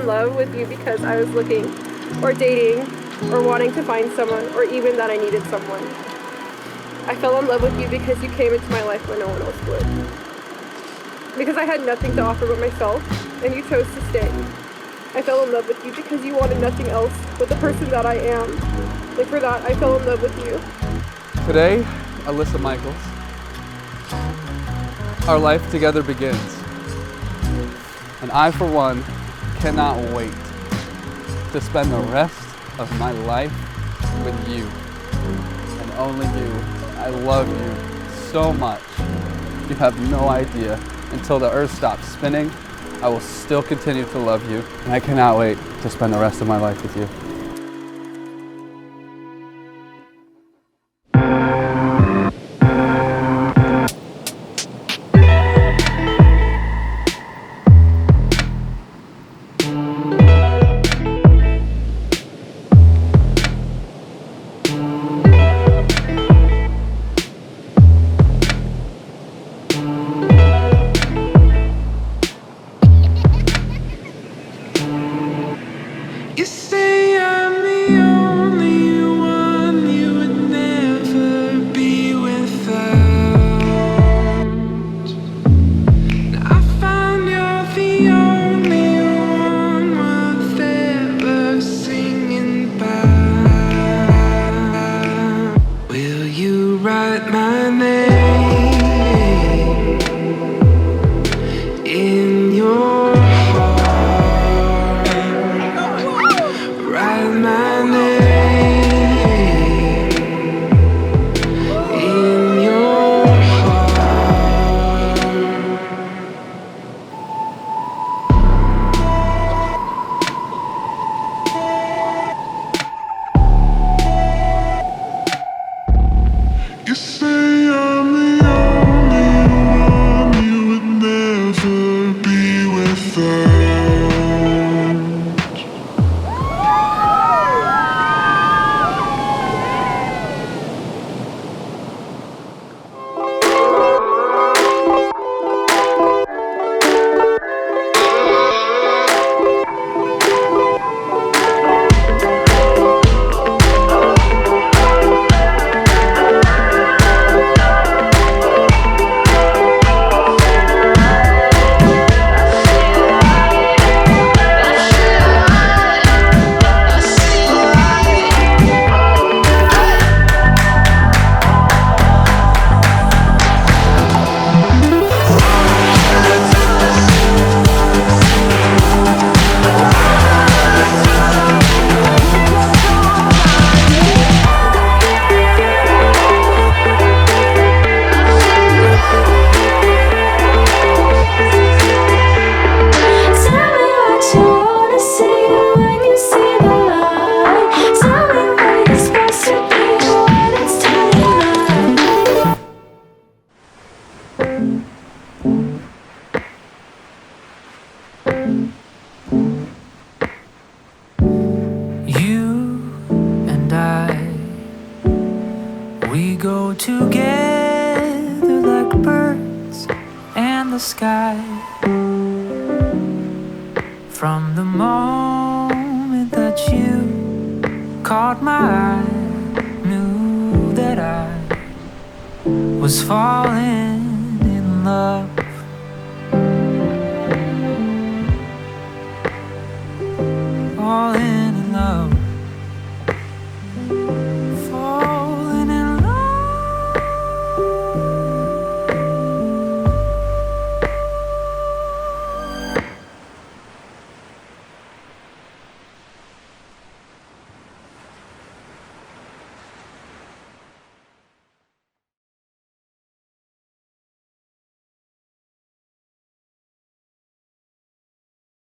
in love with you because I was looking or dating or wanting to find someone, or even that I needed someone. I fell in love with you because you came into my life when no one else would. Because I had nothing to offer but myself, and you chose to stay. I fell in love with you because you wanted nothing else but the person that I am. And for that, I fell in love with you. Today, Alyssa Michaels, our life together begins. And I, for one, cannot wait to spend the rest of my life with you. And only you. I love you so much. You have no idea. Until the earth stops spinning, I will still continue to love you. And I cannot wait to spend the rest of my life with you. You say I'm the only one you would never be without. Now I found you're the only one worth ever singing about. Will you write my name in your write my name in your heart. You say I'm the only one you would never be without. We go together like birds and the sky. From the moment that you caught my eye, knew that I was falling in love